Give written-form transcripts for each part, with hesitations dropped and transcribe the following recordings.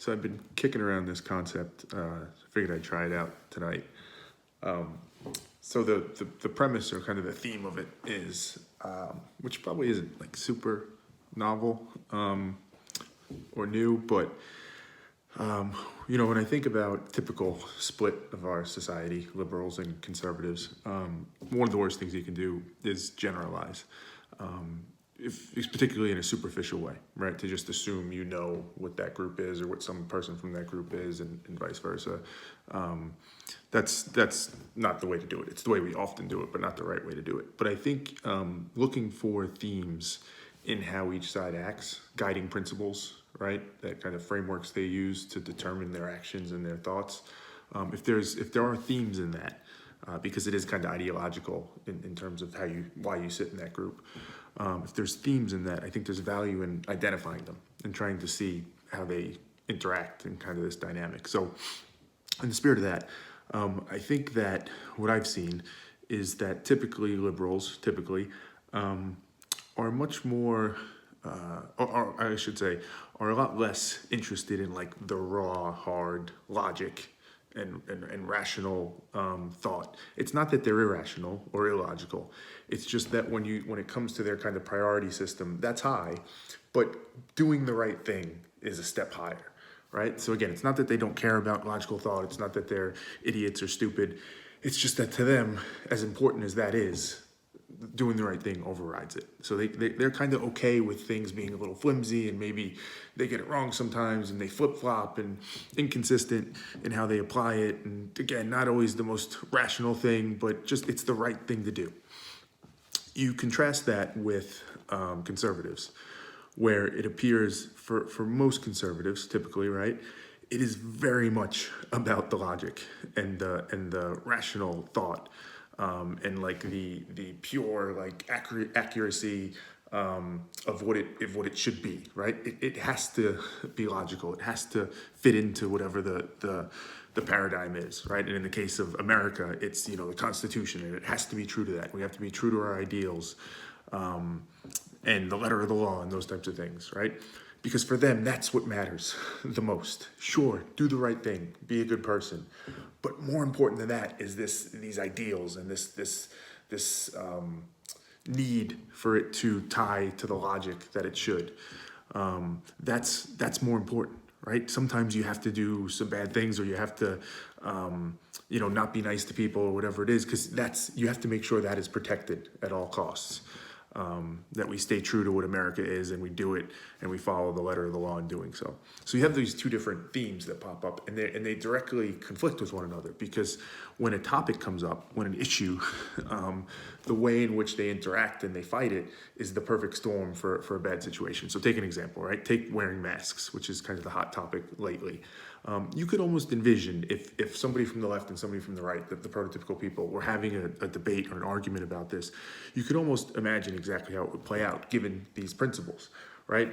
So I've been kicking around this concept. Figured I'd try it out tonight. So the premise or kind of the theme of it is, which probably isn't like super novel or new, but when I think about typical split of our society, liberals and conservatives, one of the worst things you can do is generalize. If particularly in a superficial way, right? To just assume you know what that group is or what some person from that group is, and vice versa. That's not the way to do it. It's the way we often do it, but not the right way to do it. But I think looking for themes in how each side acts, guiding principles, right? That kind of frameworks they use to determine their actions and their thoughts. If there are themes in that, because it is kind of ideological in terms of why you sit in that group. If there's themes in that, I think there's value in identifying them and trying to see how they interact in kind of this dynamic. So in the spirit of that, I think that what I've seen is that typically liberals are much more, or I should say, are a lot less interested in like the raw, hard logic and rational thought. It's not that they're irrational or illogical. It's just that when it comes to their kind of priority system, that's high, but doing the right thing is a step higher, right? So again, it's not that they don't care about logical thought. It's not that they're idiots or stupid. It's just that to them, as important as that is, doing the right thing overrides it. So they're kind of okay with things being a little flimsy, and maybe they get it wrong sometimes, and they flip-flop and inconsistent in how they apply it. And again, not always the most rational thing, but just it's the right thing to do. You contrast that with conservatives, where it appears for most conservatives, typically, right, it is very much about the logic and the rational thought. And like the pure like accuracy of what it should be, right? It has to be logical. It has to fit into whatever the paradigm is, right? And in the case of America, it's the Constitution, and it has to be true to that. We have to be true to our ideals, and the letter of the law, and those types of things, right? Because for them, that's what matters the most. Sure, do the right thing, be a good person, but more important than that is these ideals and this need for it to tie to the logic that it should. That's more important, right? Sometimes you have to do some bad things, or you have to, not be nice to people or whatever it is, because you have to make sure that is protected at all costs. That we stay true to what America is, and we do it, and we follow the letter of the law in doing so. So you have these two different themes that pop up, and they directly conflict with one another, because when a topic comes up, when an issue, the way in which they interact and they fight it is the perfect storm for a bad situation. So take an example, right? Take wearing masks, which is kind of the hot topic lately. You could almost envision if somebody from the left and somebody from the right, the prototypical people, were having a debate or an argument about this, you could almost imagine exactly how it would play out given these principles, right?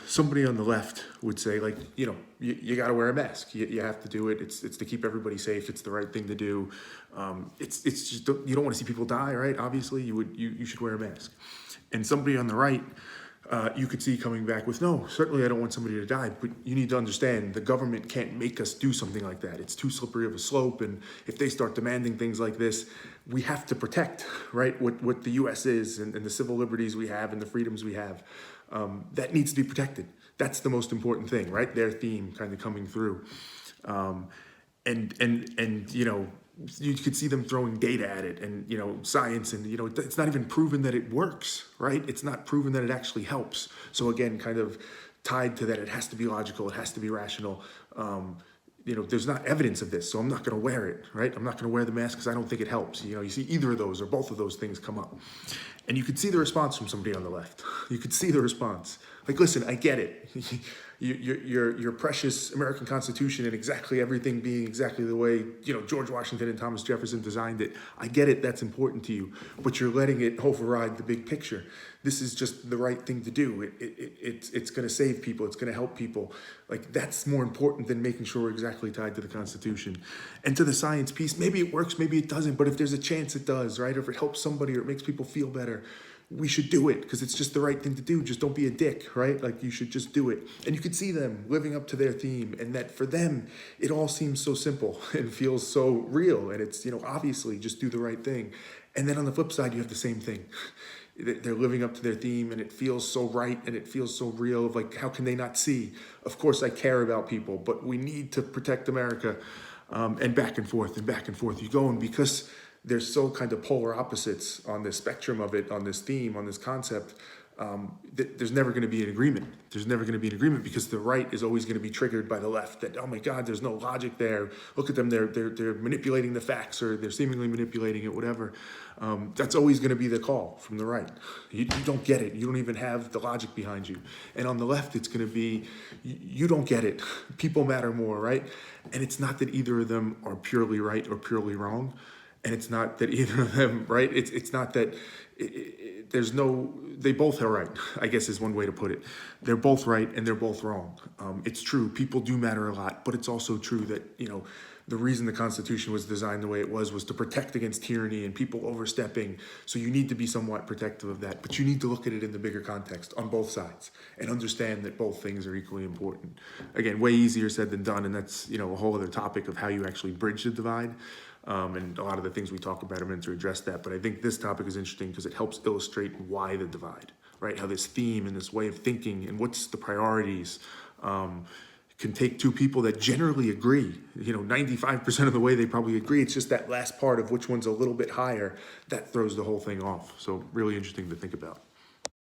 Somebody on the left would say, like, you got to wear a mask. You have to do it. It's to keep everybody safe. It's the right thing to do. It's just, you don't want to see people die, right? Obviously, you should wear a mask. And somebody on the right, you could see coming back with, no, certainly I don't want somebody to die, but you need to understand the government can't make us do something like that. It's too slippery of a slope, and if they start demanding things like this, we have to protect, right, what the U.S. is and the civil liberties we have and the freedoms we have. That needs to be protected. That's the most important thing, right? Their theme kind of coming through. You could see them throwing data at it and, science, and, it's not even proven that it works, right? It's not proven that it actually helps. So again, kind of tied to that, it has to be logical, it has to be rational. There's not evidence of this, so I'm not going to wear it, right? I'm not going to wear the mask because I don't think it helps. You see either of those or both of those things come up. And you could see the response from somebody on the left. You could see the response. Like, listen, I get it. Your precious American Constitution and exactly everything being exactly the way, George Washington and Thomas Jefferson designed it. I get it. That's important to you. But you're letting it override the big picture. This is just the right thing to do. It's going to save people. It's going to help people. Like, that's more important than making sure we're exactly tied to the Constitution. And to the science piece, maybe it works, maybe it doesn't. But if there's a chance it does, right? Or if it helps somebody or it makes people feel better, we should do it because it's just the right thing to do. Just don't be a dick, right? Like you should just do it. And you could see them living up to their theme, and that for them, it all seems so simple and feels so real. And it's, obviously just do the right thing. And then on the flip side, you have the same thing. They're living up to their theme and it feels so right and it feels so real. Like, how can they not see? Of course, I care about people, but we need to protect America. And back and forth and back and forth you go. And because there's so kind of polar opposites on this spectrum of it, on this theme, on this concept, there's never going to be an agreement. There's never going to be an agreement because the right is always going to be triggered by the left. That, oh my God, there's no logic there. Look at them, they're manipulating the facts, or they're seemingly manipulating it, whatever. That's always going to be the call from the right. You don't get it. You don't even have the logic behind you. And on the left, it's going to be, you don't get it. People matter more, right? And it's not that either of them are purely right or purely wrong. And it's not that either of them, right? It's not that they both are right, I guess is one way to put it. They're both right and they're both wrong. It's true, people do matter a lot, but it's also true that, the reason the Constitution was designed the way it was to protect against tyranny and people overstepping. So you need to be somewhat protective of that, but you need to look at it in the bigger context on both sides and understand that both things are equally important. Again, way easier said than done, and that's, a whole other topic of how you actually bridge the divide. And a lot of the things we talk about are meant to address that. But I think this topic is interesting because it helps illustrate why the divide, right? How this theme and this way of thinking and what's the priorities can take two people that generally agree, 95% of the way they probably agree. It's just that last part of which one's a little bit higher that throws the whole thing off. So really interesting to think about.